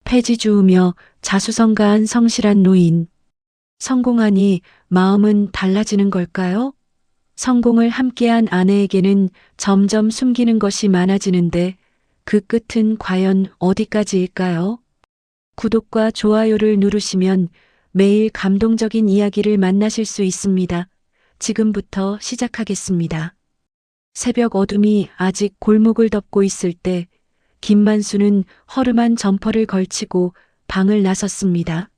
폐지 주우며 자수성가한 성실한 노인. 성공하니 마음은 달라지는 걸까요? 성공을 함께한 아내에게는 점점 숨기는 것이 많아지는데 그 끝은 과연 어디까지일까요? 구독과 좋아요를 누르시면 매일 감동적인 이야기를 만나실 수 있습니다. 지금부터 시작하겠습니다. 새벽 어둠이 아직 골목을 덮고 있을 때 김만수는 허름한 점퍼를 걸치고 방을 나섰습니다.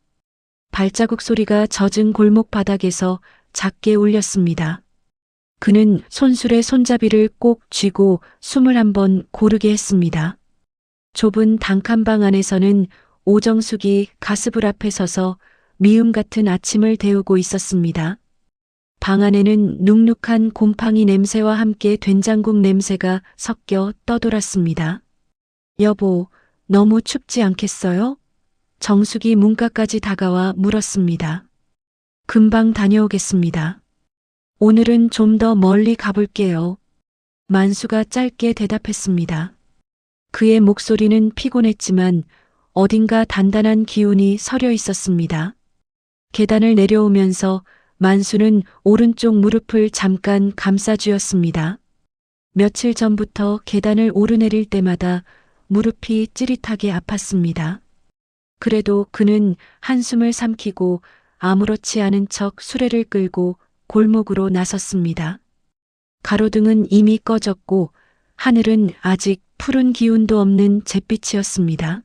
발자국 소리가 젖은 골목 바닥에서 작게 울렸습니다. 그는 손술의 손잡이를 꼭 쥐고 숨을 한번 고르게 했습니다. 좁은 단칸방 안에서는 오정숙이 가스불 앞에 서서 미움 같은 아침을 데우고 있었습니다. 방 안에는 눅눅한 곰팡이 냄새와 함께 된장국 냄새가 섞여 떠돌았습니다. 여보, 너무 춥지 않겠어요? 정숙이 문까지 다가와 물었습니다. 금방 다녀오겠습니다. 오늘은 좀 더 멀리 가볼게요. 만수가 짧게 대답했습니다. 그의 목소리는 피곤했지만 어딘가 단단한 기운이 서려 있었습니다. 계단을 내려오면서 만수는 오른쪽 무릎을 잠깐 감싸쥐었습니다. 며칠 전부터 계단을 오르내릴 때마다 무릎이 찌릿하게 아팠습니다. 그래도 그는 한숨을 삼키고 아무렇지 않은 척 수레를 끌고 골목으로 나섰습니다. 가로등은 이미 꺼졌고 하늘은 아직 푸른 기운도 없는 잿빛이었습니다.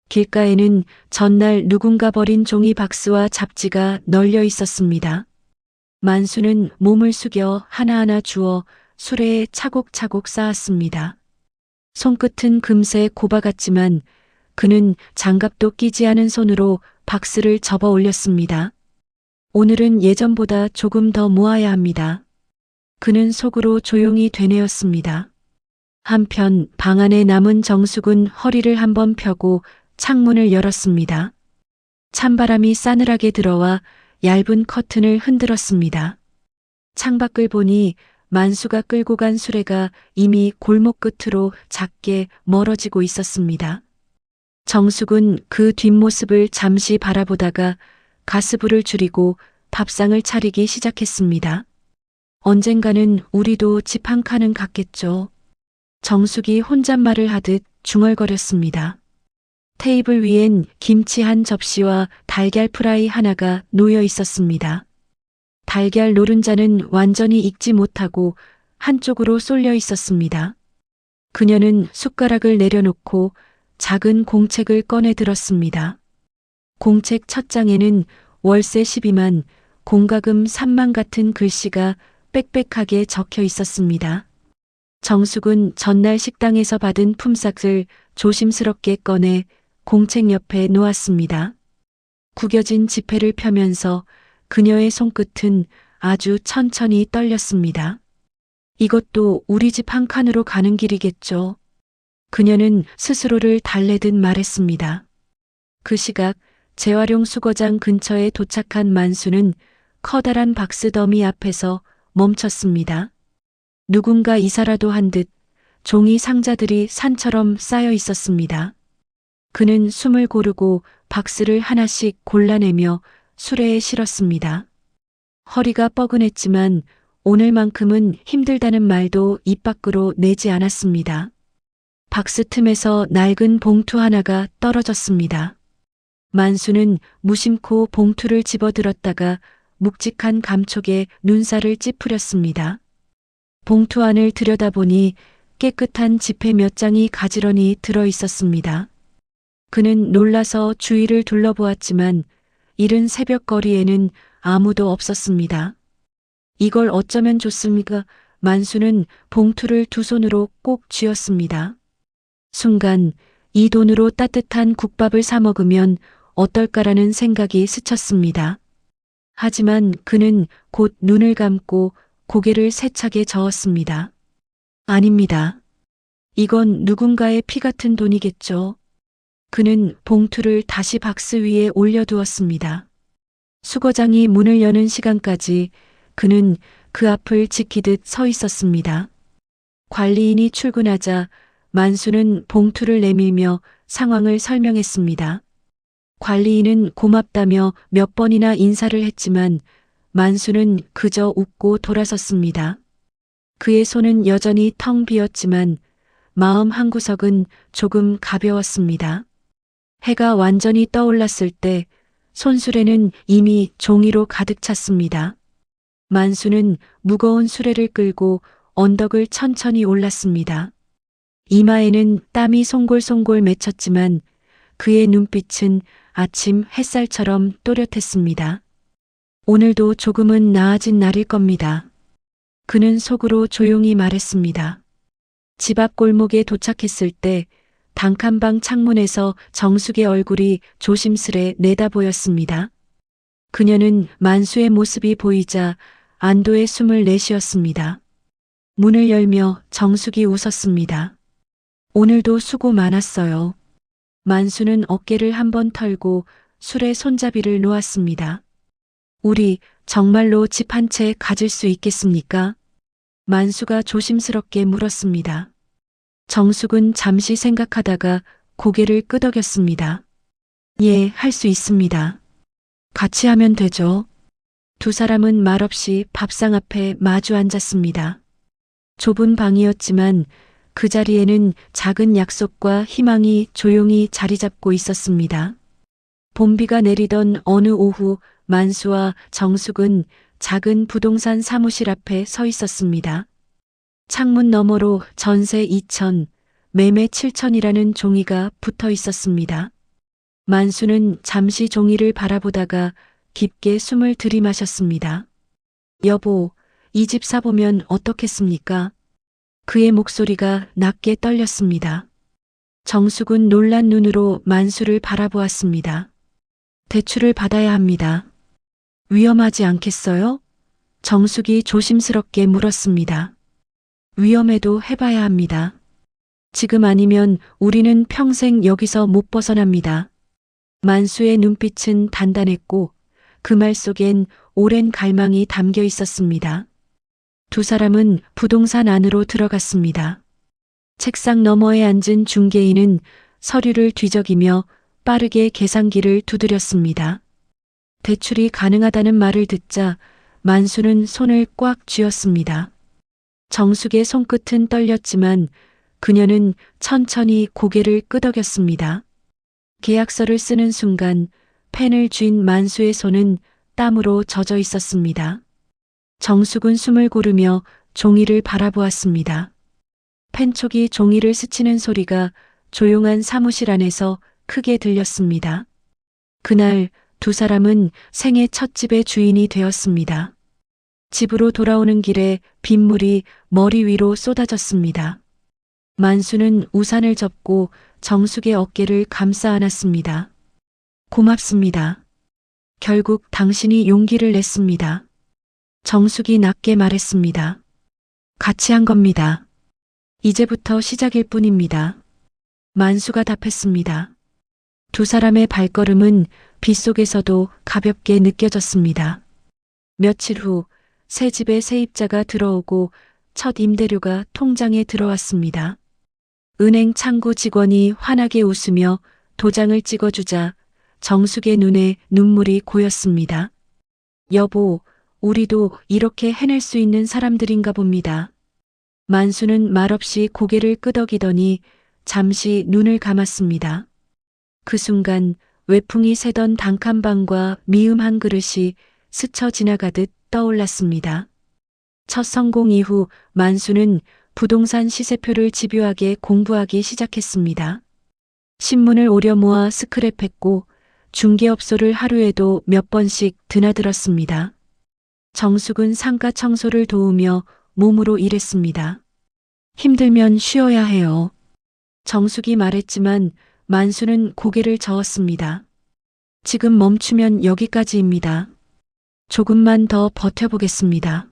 길가에는 전날 누군가 버린 종이 박스와 잡지가 널려 있었습니다. 만수는 몸을 숙여 하나하나 주워 수레에 차곡차곡 쌓았습니다. 손끝은 금세 고바 같지만 그는 장갑도 끼지 않은 손으로 박스를 접어 올렸습니다. 오늘은 예전보다 조금 더 모아야 합니다. 그는 속으로 조용히 되뇌었습니다. 한편 방 안에 남은 정숙은 허리를 한번 펴고 창문을 열었습니다. 찬바람이 싸늘하게 들어와 얇은 커튼을 흔들었습니다. 창밖을 보니 만수가 끌고 간 수레가 이미 골목 끝으로 작게 멀어지고 있었습니다. 정숙은 그 뒷모습을 잠시 바라보다가 가스불을 줄이고 밥상을 차리기 시작했습니다. 언젠가는 우리도 집 한 칸은 갖겠죠. 정숙이 혼잣말을 하듯 중얼거렸습니다. 테이블 위엔 김치 한 접시와 달걀 프라이 하나가 놓여 있었습니다. 달걀 노른자는 완전히 익지 못하고 한쪽으로 쏠려 있었습니다. 그녀는 숟가락을 내려놓고 작은 공책을 꺼내 들었습니다. 공책 첫 장에는 월세 12만, 공과금 3만 같은 글씨가 빽빽하게 적혀 있었습니다. 정숙은 전날 식당에서 받은 품삯을 조심스럽게 꺼내 공책 옆에 놓았습니다. 구겨진 지폐를 펴면서 그녀의 손끝은 아주 천천히 떨렸습니다. 이것도 우리 집 한 칸으로 가는 길이겠죠. 그녀는 스스로를 달래듯 말했습니다. 그 시각 재활용 수거장 근처에 도착한 만수는 커다란 박스 더미 앞에서 멈췄습니다. 누군가 이사라도 한 듯 종이 상자들이 산처럼 쌓여 있었습니다. 그는 숨을 고르고 박스를 하나씩 골라내며 수레에 실었습니다. 허리가 뻐근했지만 오늘만큼은 힘들다는 말도 입 밖으로 내지 않았습니다. 박스 틈에서 낡은 봉투 하나가 떨어졌습니다. 만수는 무심코 봉투를 집어들었다가 묵직한 감촉에 눈살을 찌푸렸습니다. 봉투 안을 들여다보니 깨끗한 지폐 몇 장이 가지런히 들어 있었습니다. 그는 놀라서 주위를 둘러보았지만 이른 새벽 거리에는 아무도 없었습니다. 이걸 어쩌면 좋습니까? 만수는 봉투를 두 손으로 꼭 쥐었습니다. 순간 이 돈으로 따뜻한 국밥을 사 먹으면 어떨까라는 생각이 스쳤습니다. 하지만 그는 곧 눈을 감고 고개를 세차게 저었습니다. 아닙니다. 이건 누군가의 피 같은 돈이겠죠. 그는 봉투를 다시 박스 위에 올려두었습니다. 수거장이 문을 여는 시간까지 그는 그 앞을 지키듯 서 있었습니다. 관리인이 출근하자 만수는 봉투를 내밀며 상황을 설명했습니다. 관리인은 고맙다며 몇 번이나 인사를 했지만 만수는 그저 웃고 돌아섰습니다. 그의 손은 여전히 텅 비었지만 마음 한구석은 조금 가벼웠습니다. 해가 완전히 떠올랐을 때 손수레는 이미 종이로 가득 찼습니다. 만수는 무거운 수레를 끌고 언덕을 천천히 올랐습니다. 이마에는 땀이 송골송골 맺혔지만 그의 눈빛은 아침 햇살처럼 또렷했습니다. 오늘도 조금은 나아진 날일 겁니다. 그는 속으로 조용히 말했습니다. 집 앞 골목에 도착했을 때 단칸방 창문에서 정숙의 얼굴이 조심스레 내다보였습니다. 그녀는 만수의 모습이 보이자 안도의 숨을 내쉬었습니다. 문을 열며 정숙이 웃었습니다. 오늘도 수고 많았어요. 만수는 어깨를 한번 털고 술에 손잡이를 놓았습니다. 우리 정말로 집 한 채 가질 수 있겠습니까? 만수가 조심스럽게 물었습니다. 정숙은 잠시 생각하다가 고개를 끄덕였습니다. 예, 할 수 있습니다. 같이 하면 되죠. 두 사람은 말없이 밥상 앞에 마주 앉았습니다. 좁은 방이었지만 그 자리에는 작은 약속과 희망이 조용히 자리 잡고 있었습니다. 봄비가 내리던 어느 오후 만수와 정숙은 작은 부동산 사무실 앞에 서 있었습니다. 창문 너머로 전세 2천, 매매 7천이라는 종이가 붙어 있었습니다. 만수는 잠시 종이를 바라보다가 깊게 숨을 들이마셨습니다. 여보, 이 집 사보면 어떻겠습니까? 그의 목소리가 낮게 떨렸습니다. 정숙은 놀란 눈으로 만수를 바라보았습니다. 대출을 받아야 합니다. 위험하지 않겠어요? 정숙이 조심스럽게 물었습니다. 위험해도 해봐야 합니다. 지금 아니면 우리는 평생 여기서 못 벗어납니다. 만수의 눈빛은 단단했고 그 말 속엔 오랜 갈망이 담겨 있었습니다. 두 사람은 부동산 안으로 들어갔습니다. 책상 너머에 앉은 중개인은 서류를 뒤적이며 빠르게 계산기를 두드렸습니다. 대출이 가능하다는 말을 듣자 만수는 손을 꽉 쥐었습니다. 정숙의 손끝은 떨렸지만 그녀는 천천히 고개를 끄덕였습니다. 계약서를 쓰는 순간 펜을 쥔 만수의 손은 땀으로 젖어 있었습니다. 정숙은 숨을 고르며 종이를 바라보았습니다. 펜촉이 종이를 스치는 소리가 조용한 사무실 안에서 크게 들렸습니다. 그날 두 사람은 생애 첫 집의 주인이 되었습니다. 집으로 돌아오는 길에 빗물이 머리 위로 쏟아졌습니다. 만수는 우산을 접고 정숙의 어깨를 감싸 안았습니다. 고맙습니다. 결국 당신이 용기를 냈습니다. 정숙이 낮게 말했습니다. 같이 한 겁니다. 이제부터 시작일 뿐입니다. 만수가 답했습니다. 두 사람의 발걸음은 빗속에서도 가볍게 느껴졌습니다. 며칠 후 새 집에 세입자가 들어오고 첫 임대료가 통장에 들어왔습니다. 은행 창구 직원이 환하게 웃으며 도장을 찍어주자 정숙의 눈에 눈물이 고였습니다. 여보, 우리도 이렇게 해낼 수 있는 사람들인가 봅니다. 만수는 말없이 고개를 끄덕이더니 잠시 눈을 감았습니다. 그 순간 외풍이 새던 단칸방과 미음 한 그릇이 스쳐 지나가듯 떠올랐습니다. 첫 성공 이후 만수는 부동산 시세표를 집요하게 공부하기 시작했습니다. 신문을 오려 모아 스크랩했고 중개업소를 하루에도 몇 번씩 드나들었습니다. 정숙은 상가 청소를 도우며 몸으로 일했습니다. 힘들면 쉬어야 해요. 정숙이 말했지만 만수는 고개를 저었습니다. 지금 멈추면 여기까지입니다. 조금만 더 버텨보겠습니다.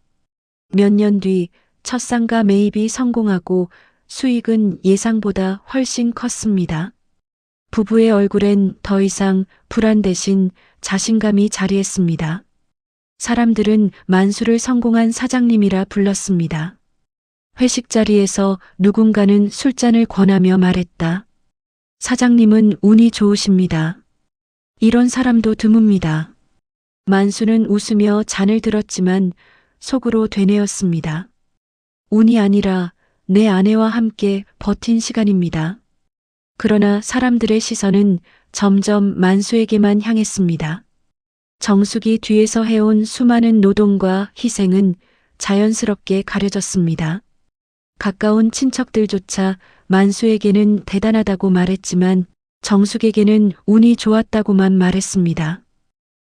몇 년 뒤 첫 상가 매입이 성공하고 수익은 예상보다 훨씬 컸습니다. 부부의 얼굴엔 더 이상 불안 대신 자신감이 자리했습니다. 사람들은 만수를 성공한 사장님이라 불렀습니다. 회식 자리에서 누군가는 술잔을 권하며 말했다. 사장님은 운이 좋으십니다. 이런 사람도 드뭅니다. 만수는 웃으며 잔을 들었지만 속으로 되뇌었습니다. 운이 아니라 내 아내와 함께 버틴 시간입니다. 그러나 사람들의 시선은 점점 만수에게만 향했습니다. 정숙이 뒤에서 해온 수많은 노동과 희생은 자연스럽게 가려졌습니다. 가까운 친척들조차 만수에게는 대단하다고 말했지만 정숙에게는 운이 좋았다고만 말했습니다.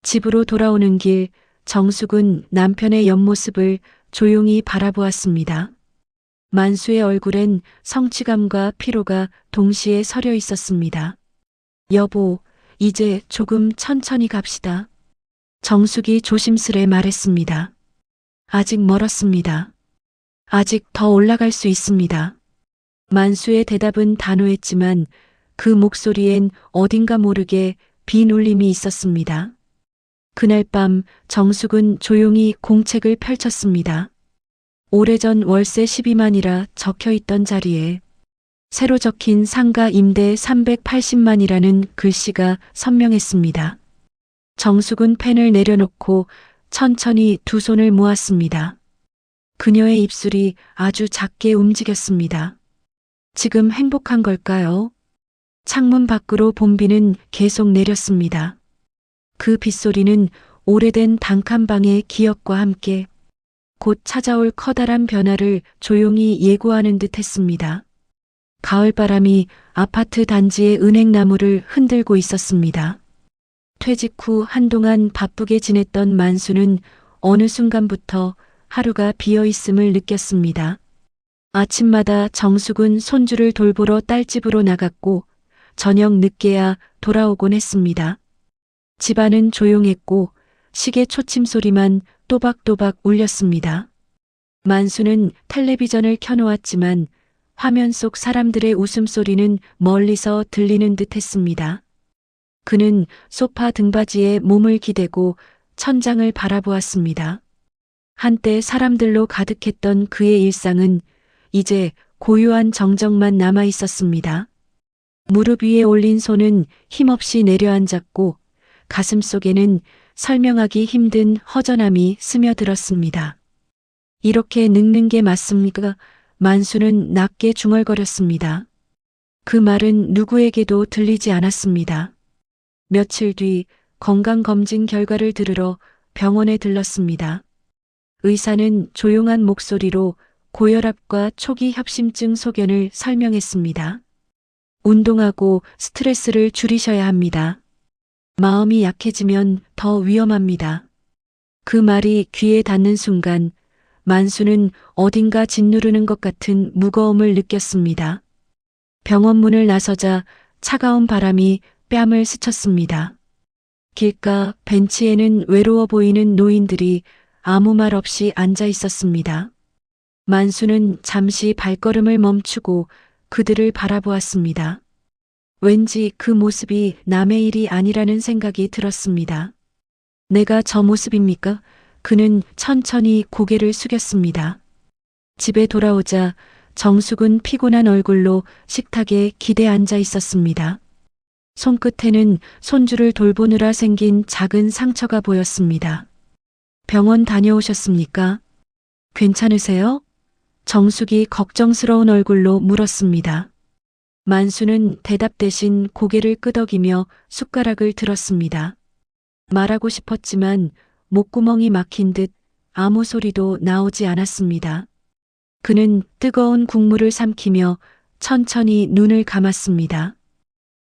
집으로 돌아오는 길, 정숙은 남편의 옆모습을 조용히 바라보았습니다. 만수의 얼굴엔 성취감과 피로가 동시에 서려 있었습니다. 여보, 이제 조금 천천히 갑시다. 정숙이 조심스레 말했습니다. 아직 멀었습니다. 아직 더 올라갈 수 있습니다. 만수의 대답은 단호했지만 그 목소리엔 어딘가 모르게 빈 울림이 있었습니다. 그날 밤 정숙은 조용히 공책을 펼쳤습니다. 오래전 월세 12만이라 적혀있던 자리에 새로 적힌 상가 임대 380만이라는 글씨가 선명했습니다. 정숙은 펜을 내려놓고 천천히 두 손을 모았습니다. 그녀의 입술이 아주 작게 움직였습니다. 지금 행복한 걸까요? 창문 밖으로 봄비는 계속 내렸습니다. 그 빗소리는 오래된 단칸방의 기억과 함께 곧 찾아올 커다란 변화를 조용히 예고하는 듯 했습니다. 가을바람이 아파트 단지의 은행나무를 흔들고 있었습니다. 퇴직 후 한동안 바쁘게 지냈던 만수는 어느 순간부터 하루가 비어있음을 느꼈습니다. 아침마다 정숙은 손주를 돌보러 딸집으로 나갔고 저녁 늦게야 돌아오곤 했습니다. 집안은 조용했고 시계 초침 소리만 또박또박 울렸습니다. 만수는 텔레비전을 켜놓았지만 화면 속 사람들의 웃음소리는 멀리서 들리는 듯 했습니다. 그는 소파 등받이에 몸을 기대고 천장을 바라보았습니다. 한때 사람들로 가득했던 그의 일상은 이제 고요한 정적만 남아 있었습니다. 무릎 위에 올린 손은 힘없이 내려앉았고 가슴 속에는 설명하기 힘든 허전함이 스며들었습니다. 이렇게 늙는 게 맞습니까? 만수는 낮게 중얼거렸습니다. 그 말은 누구에게도 들리지 않았습니다. 며칠 뒤 건강검진 결과를 들으러 병원에 들렀습니다. 의사는 조용한 목소리로 고혈압과 초기 협심증 소견을 설명했습니다. 운동하고 스트레스를 줄이셔야 합니다. 마음이 약해지면 더 위험합니다. 그 말이 귀에 닿는 순간 만수는 어딘가 짓누르는 것 같은 무거움을 느꼈습니다. 병원 문을 나서자 차가운 바람이 뺨을 스쳤습니다. 길가 벤치에는 외로워 보이는 노인들이 아무 말 없이 앉아 있었습니다. 만수는 잠시 발걸음을 멈추고 그들을 바라보았습니다. 왠지 그 모습이 남의 일이 아니라는 생각이 들었습니다. 내가 저 모습입니까? 그는 천천히 고개를 숙였습니다. 집에 돌아오자 정숙은 피곤한 얼굴로 식탁에 기대 앉아 있었습니다. 손끝에는 손주를 돌보느라 생긴 작은 상처가 보였습니다. 병원 다녀오셨습니까? 괜찮으세요? 정숙이 걱정스러운 얼굴로 물었습니다. 만수는 대답 대신 고개를 끄덕이며 숟가락을 들었습니다. 말하고 싶었지만 목구멍이 막힌 듯 아무 소리도 나오지 않았습니다. 그는 뜨거운 국물을 삼키며 천천히 눈을 감았습니다.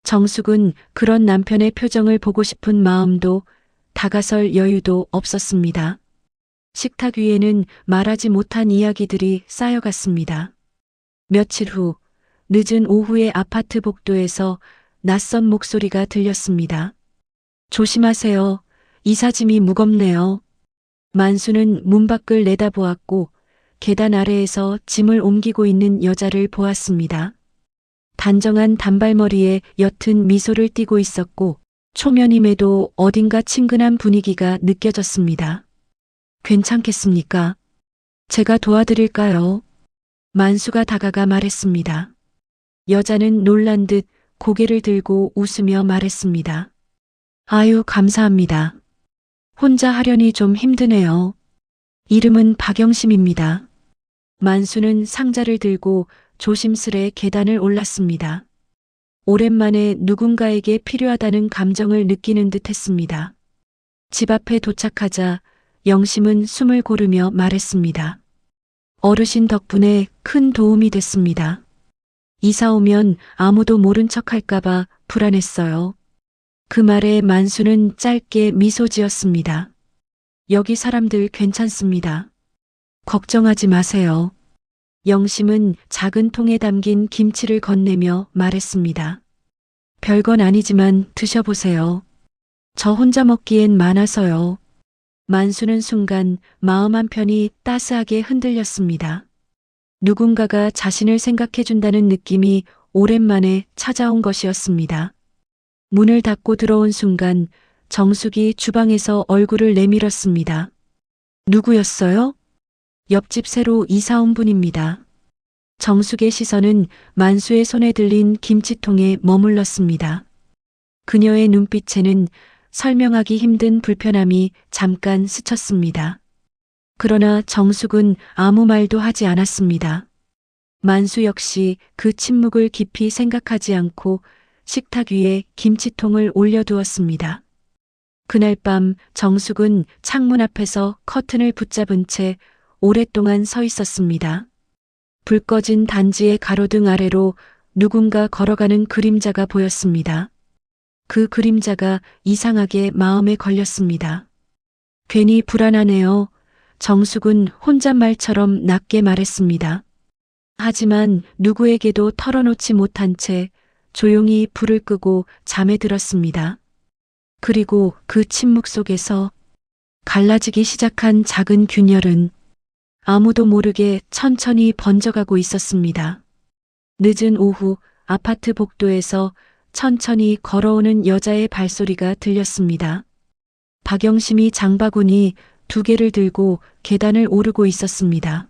정숙은 그런 남편의 표정을 보고 싶은 마음도 다가설 여유도 없었습니다. 식탁 위에는 말하지 못한 이야기들이 쌓여갔습니다. 며칠 후 늦은 오후에 아파트 복도에서 낯선 목소리가 들렸습니다. 조심하세요. 이삿짐이 무겁네요. 만수는 문 밖을 내다보았고 계단 아래에서 짐을 옮기고 있는 여자를 보았습니다. 단정한 단발머리에 옅은 미소를 띠고 있었고 초면임에도 어딘가 친근한 분위기가 느껴졌습니다. 괜찮겠습니까? 제가 도와드릴까요? 만수가 다가가 말했습니다. 여자는 놀란 듯 고개를 들고 웃으며 말했습니다. 아유, 감사합니다. 혼자 하려니 좀 힘드네요. 이름은 박영심입니다. 만수는 상자를 들고 조심스레 계단을 올랐습니다. 오랜만에 누군가에게 필요하다는 감정을 느끼는 듯 했습니다. 집 앞에 도착하자 영심은 숨을 고르며 말했습니다. 어르신 덕분에 큰 도움이 됐습니다. 이사 오면 아무도 모른 척 할까봐 불안했어요. 그 말에 만수는 짧게 미소 지었습니다. 여기 사람들 괜찮습니다. 걱정하지 마세요. 영심은 작은 통에 담긴 김치를 건네며 말했습니다. 별건 아니지만 드셔보세요. 저 혼자 먹기엔 많아서요. 만수는 순간 마음 한편이 따스하게 흔들렸습니다. 누군가가 자신을 생각해준다는 느낌이 오랜만에 찾아온 것이었습니다. 문을 닫고 들어온 순간 정숙이 주방에서 얼굴을 내밀었습니다. 누구였어요? 옆집 새로 이사 온 분입니다. 정숙의 시선은 만수의 손에 들린 김치통에 머물렀습니다. 그녀의 눈빛에는 설명하기 힘든 불편함이 잠깐 스쳤습니다. 그러나 정숙은 아무 말도 하지 않았습니다. 만수 역시 그 침묵을 깊이 생각하지 않고 식탁 위에 김치통을 올려두었습니다. 그날 밤 정숙은 창문 앞에서 커튼을 붙잡은 채 오랫동안 서 있었습니다. 불 꺼진 단지의 가로등 아래로 누군가 걸어가는 그림자가 보였습니다. 그 그림자가 이상하게 마음에 걸렸습니다. 괜히 불안하네요. 정숙은 혼잣말처럼 낮게 말했습니다. 하지만 누구에게도 털어놓지 못한 채 조용히 불을 끄고 잠에 들었습니다. 그리고 그 침묵 속에서 갈라지기 시작한 작은 균열은 아무도 모르게 천천히 번져가고 있었습니다. 늦은 오후 아파트 복도에서 천천히 걸어오는 여자의 발소리가 들렸습니다. 박영심이 장바구니 2개를 들고 계단을 오르고 있었습니다.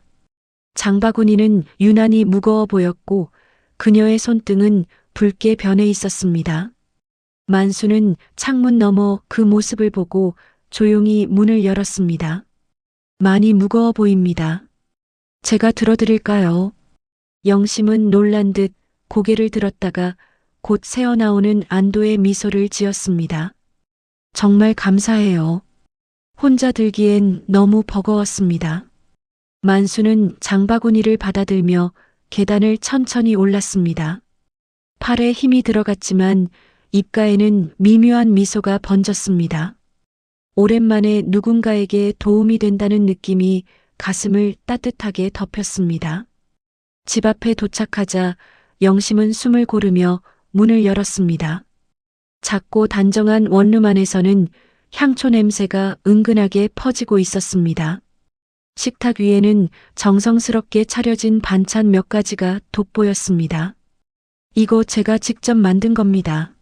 장바구니는 유난히 무거워 보였고 그녀의 손등은 붉게 변해 있었습니다. 만수는 창문 너머 그 모습을 보고 조용히 문을 열었습니다. 많이 무거워 보입니다. 제가 들어드릴까요? 영심은 놀란 듯 고개를 들었다가 곧 새어나오는 안도의 미소를 지었습니다. 정말 감사해요. 혼자 들기엔 너무 버거웠습니다. 만수는 장바구니를 받아들며 계단을 천천히 올랐습니다. 팔에 힘이 들어갔지만 입가에는 미묘한 미소가 번졌습니다. 오랜만에 누군가에게 도움이 된다는 느낌이 가슴을 따뜻하게 덮였습니다. 집 앞에 도착하자 영심은 숨을 고르며 문을 열었습니다. 작고 단정한 원룸 안에서는 향초 냄새가 은근하게 퍼지고 있었습니다. 식탁 위에는 정성스럽게 차려진 반찬 몇 가지가 돋보였습니다. 이거 제가 직접 만든 겁니다.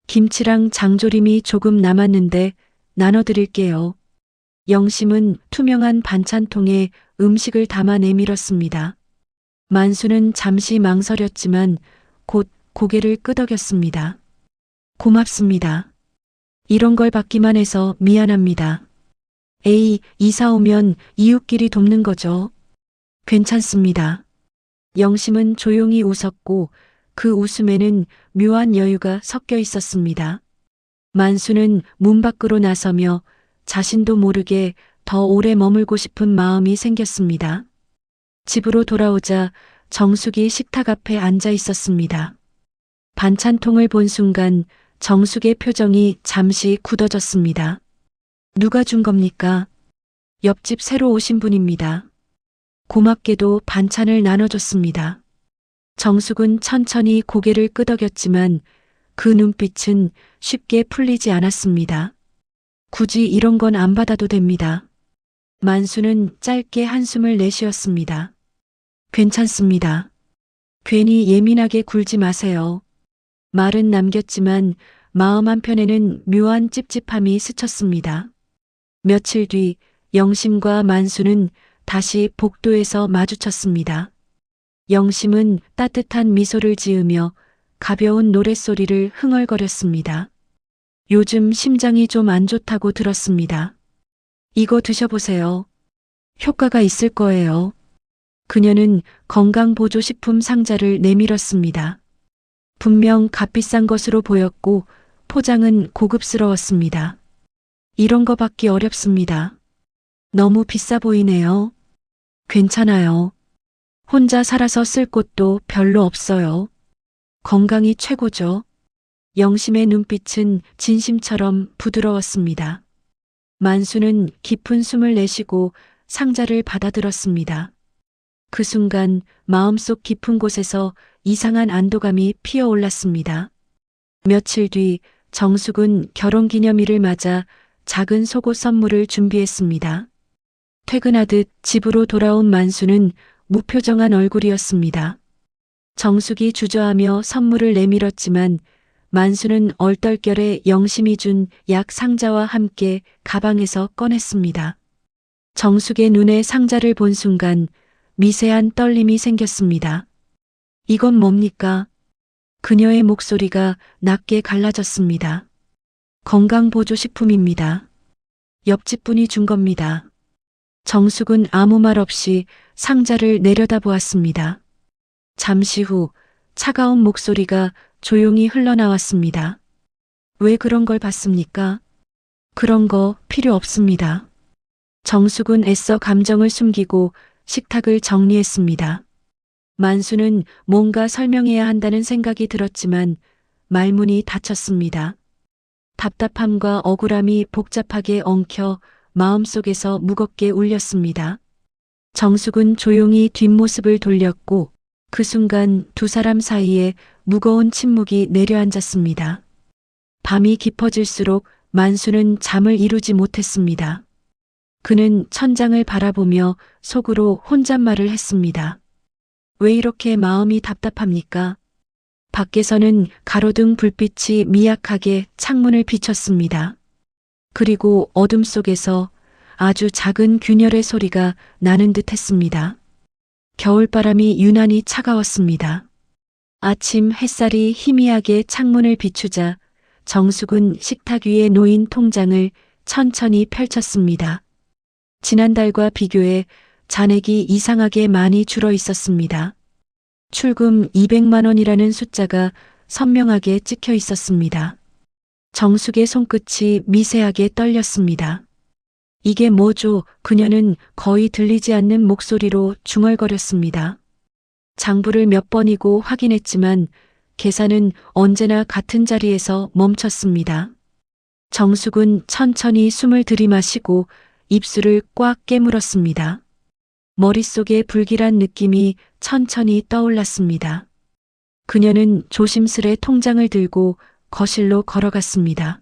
김치랑 장조림이 조금 남았는데 나눠드릴게요. 영심은 투명한 반찬통에 음식을 담아 내밀었습니다. 만수는 잠시 망설였지만 곧 고개를 끄덕였습니다. 고맙습니다. 이런 걸 받기만 해서 미안합니다. 에이, 이사 오면 이웃끼리 돕는 거죠. 괜찮습니다. 영심은 조용히 웃었고 그 웃음에는 묘한 여유가 섞여 있었습니다. 만수는 문 밖으로 나서며 자신도 모르게 더 오래 머물고 싶은 마음이 생겼습니다. 집으로 돌아오자 정숙이 식탁 앞에 앉아 있었습니다. 반찬통을 본 순간 정숙의 표정이 잠시 굳어졌습니다. 누가 준 겁니까? 옆집 새로 오신 분입니다. 고맙게도 반찬을 나눠줬습니다. 정숙은 천천히 고개를 끄덕였지만 그 눈빛은 쉽게 풀리지 않았습니다. 굳이 이런 건 안 받아도 됩니다. 만수는 짧게 한숨을 내쉬었습니다. 괜찮습니다. 괜히 예민하게 굴지 마세요. 말은 남겼지만 마음 한편에는 묘한 찝찝함이 스쳤습니다. 며칠 뒤 영심과 만수는 다시 복도에서 마주쳤습니다. 영심은 따뜻한 미소를 지으며 가벼운 노랫소리를 흥얼거렸습니다. 요즘 심장이 좀 안 좋다고 들었습니다. 이거 드셔보세요. 효과가 있을 거예요. 그녀는 건강보조식품 상자를 내밀었습니다. 분명 값비싼 것으로 보였고 포장은 고급스러웠습니다. 이런 거 받기 어렵습니다. 너무 비싸 보이네요. 괜찮아요. 혼자 살아서 쓸 곳도 별로 없어요. 건강이 최고죠. 영심의 눈빛은 진심처럼 부드러웠습니다. 만수는 깊은 숨을 내쉬고 상자를 받아들었습니다. 그 순간 마음속 깊은 곳에서 이상한 안도감이 피어올랐습니다. 며칠 뒤 정숙은 결혼기념일을 맞아 작은 속옷 선물을 준비했습니다. 퇴근하듯 집으로 돌아온 만수는 무표정한 얼굴이었습니다. 정숙이 주저하며 선물을 내밀었지만 만수는 얼떨결에 영심이 준 약 상자와 함께 가방에서 꺼냈습니다. 정숙의 눈에 상자를 본 순간 미세한 떨림이 생겼습니다. 이건 뭡니까? 그녀의 목소리가 낮게 갈라졌습니다. 건강보조식품입니다. 옆집 분이 준 겁니다. 정숙은 아무 말 없이 상자를 내려다보았습니다. 잠시 후 차가운 목소리가 조용히 흘러나왔습니다. 왜 그런 걸 받습니까? 그런 거 필요 없습니다. 정숙은 애써 감정을 숨기고 식탁을 정리했습니다. 만수는 뭔가 설명해야 한다는 생각이 들었지만 말문이 닫혔습니다. 답답함과 억울함이 복잡하게 엉켜 마음속에서 무겁게 울렸습니다. 정숙은 조용히 뒷모습을 돌렸고 그 순간 두 사람 사이에 무거운 침묵이 내려앉았습니다. 밤이 깊어질수록 만수는 잠을 이루지 못했습니다. 그는 천장을 바라보며 속으로 혼잣말을 했습니다. 왜 이렇게 마음이 답답합니까? 밖에서는 가로등 불빛이 미약하게 창문을 비췄습니다. 그리고 어둠 속에서 아주 작은 균열의 소리가 나는 듯 했습니다. 겨울바람이 유난히 차가웠습니다. 아침 햇살이 희미하게 창문을 비추자 정숙은 식탁 위에 놓인 통장을 천천히 펼쳤습니다. 지난달과 비교해 잔액이 이상하게 많이 줄어 있었습니다. 출금 200만 원이라는 숫자가 선명하게 찍혀 있었습니다. 정숙의 손끝이 미세하게 떨렸습니다. 이게 뭐죠? 그녀는 거의 들리지 않는 목소리로 중얼거렸습니다. 장부를 몇 번이고 확인했지만 계산은 언제나 같은 자리에서 멈췄습니다. 정숙은 천천히 숨을 들이마시고 입술을 꽉 깨물었습니다. 머릿속에 불길한 느낌이 천천히 떠올랐습니다. 그녀는 조심스레 통장을 들고 거실로 걸어갔습니다.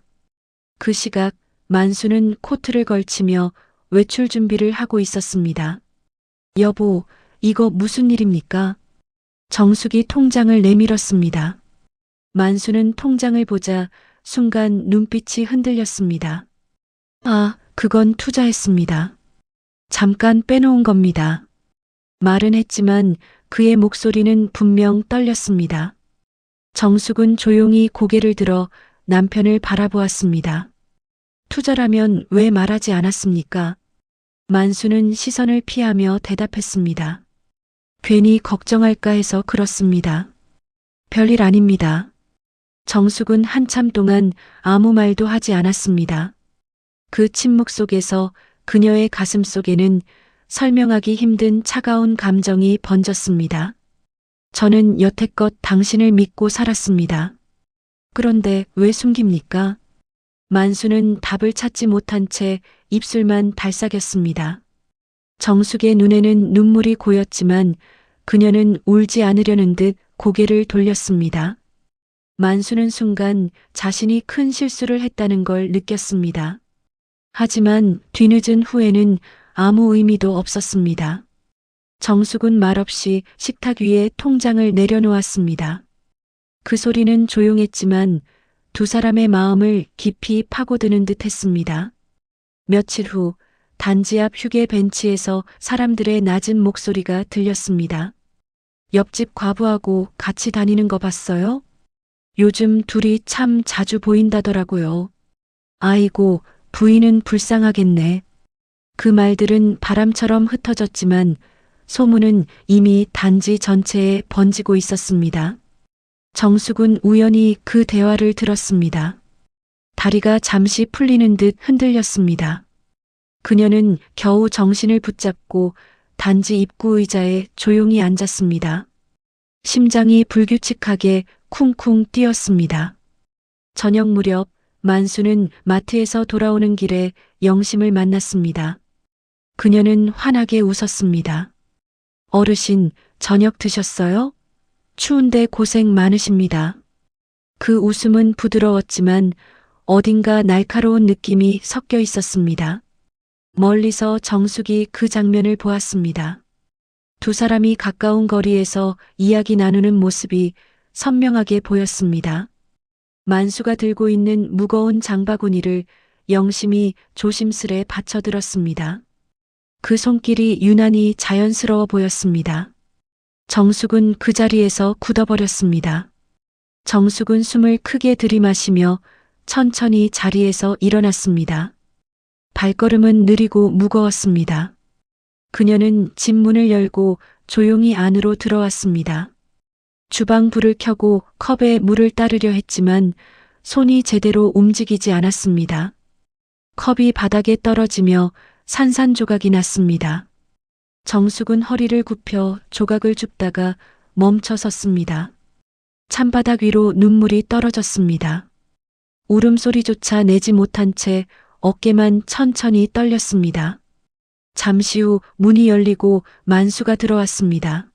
그 시각 만수는 코트를 걸치며 외출 준비를 하고 있었습니다. 여보, 이거 무슨 일입니까? 정숙이 통장을 내밀었습니다. 만수는 통장을 보자 순간 눈빛이 흔들렸습니다. 아, 그건 투자했습니다. 잠깐 빼놓은 겁니다. 말은 했지만 그의 목소리는 분명 떨렸습니다. 정숙은 조용히 고개를 들어 남편을 바라보았습니다. 투자라면 왜 말하지 않았습니까? 만수는 시선을 피하며 대답했습니다. 괜히 걱정할까 해서 그렇습니다. 별일 아닙니다. 정숙은 한참 동안 아무 말도 하지 않았습니다. 그 침묵 속에서 그녀의 가슴 속에는 설명하기 힘든 차가운 감정이 번졌습니다. 저는 여태껏 당신을 믿고 살았습니다. 그런데 왜 숨깁니까? 만수는 답을 찾지 못한 채 입술만 달싹였습니다. 정숙의 눈에는 눈물이 고였지만 그녀는 울지 않으려는 듯 고개를 돌렸습니다. 만수는 순간 자신이 큰 실수를 했다는 걸 느꼈습니다. 하지만 뒤늦은 후에는 아무 의미도 없었습니다. 정숙은 말없이 식탁 위에 통장을 내려놓았습니다. 그 소리는 조용했지만 두 사람의 마음을 깊이 파고드는 듯 했습니다. 며칠 후 단지 앞 휴게 벤치에서 사람들의 낮은 목소리가 들렸습니다. 옆집 과부하고 같이 다니는 거 봤어요? 요즘 둘이 참 자주 보인다더라고요. 아이고, 부인은 불쌍하겠네. 그 말들은 바람처럼 흩어졌지만 소문은 이미 단지 전체에 번지고 있었습니다. 정숙은 우연히 그 대화를 들었습니다. 다리가 잠시 풀리는 듯 흔들렸습니다. 그녀는 겨우 정신을 붙잡고 단지 입구 의자에 조용히 앉았습니다. 심장이 불규칙하게 쿵쿵 뛰었습니다. 저녁 무렵 만수는 마트에서 돌아오는 길에 영심을 만났습니다. 그녀는 환하게 웃었습니다. 어르신, 저녁 드셨어요? 추운데 고생 많으십니다. 그 웃음은 부드러웠지만 어딘가 날카로운 느낌이 섞여 있었습니다. 멀리서 정숙이 그 장면을 보았습니다. 두 사람이 가까운 거리에서 이야기 나누는 모습이 선명하게 보였습니다. 만수가 들고 있는 무거운 장바구니를 영심이 조심스레 받쳐들었습니다. 그 손길이 유난히 자연스러워 보였습니다. 정숙은 그 자리에서 굳어버렸습니다. 정숙은 숨을 크게 들이마시며 천천히 자리에서 일어났습니다. 발걸음은 느리고 무거웠습니다. 그녀는 집 문을 열고 조용히 안으로 들어왔습니다. 주방 불을 켜고 컵에 물을 따르려 했지만 손이 제대로 움직이지 않았습니다. 컵이 바닥에 떨어지며 산산조각이 났습니다. 정숙은 허리를 굽혀 조각을 줍다가 멈춰 섰습니다. 찬바닥 위로 눈물이 떨어졌습니다. 울음소리조차 내지 못한 채 어깨만 천천히 떨렸습니다. 잠시 후 문이 열리고 만수가 들어왔습니다.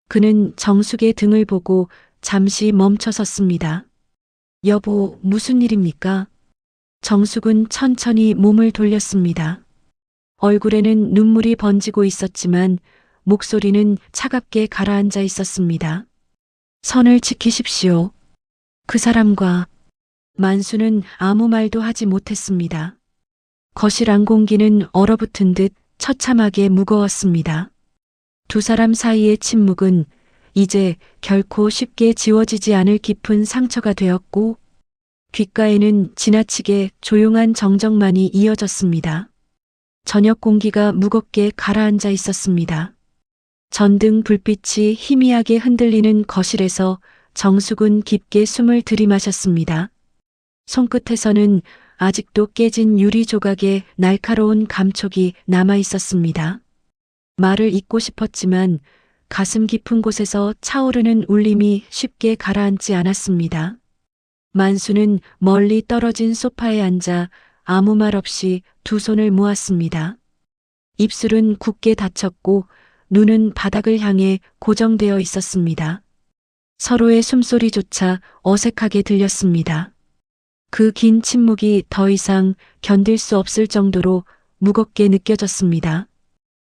그는 정숙의 등을 보고 잠시 멈춰 섰습니다. 여보, 무슨 일입니까? 정숙은 천천히 몸을 돌렸습니다. 얼굴에는 눈물이 번지고 있었지만 목소리는 차갑게 가라앉아 있었습니다. 선을 지키십시오. 그 사람과 만수는 아무 말도 하지 못했습니다. 거실 안 공기는 얼어붙은 듯 처참하게 무거웠습니다. 두 사람 사이의 침묵은 이제 결코 쉽게 지워지지 않을 깊은 상처가 되었고 귓가에는 지나치게 조용한 정적만이 이어졌습니다. 저녁 공기가 무겁게 가라앉아 있었습니다. 전등 불빛이 희미하게 흔들리는 거실에서 정숙은 깊게 숨을 들이마셨습니다. 손끝에서는 아직도 깨진 유리 조각의 날카로운 감촉이 남아 있었습니다. 말을 잇고 싶었지만 가슴 깊은 곳에서 차오르는 울림이 쉽게 가라앉지 않았습니다. 만수는 멀리 떨어진 소파에 앉아 아무 말 없이 두 손을 모았습니다. 입술은 굳게 닫혔고 눈은 바닥을 향해 고정되어 있었습니다. 서로의 숨소리조차 어색하게 들렸습니다. 그 긴 침묵이 더 이상 견딜 수 없을 정도로 무겁게 느껴졌습니다.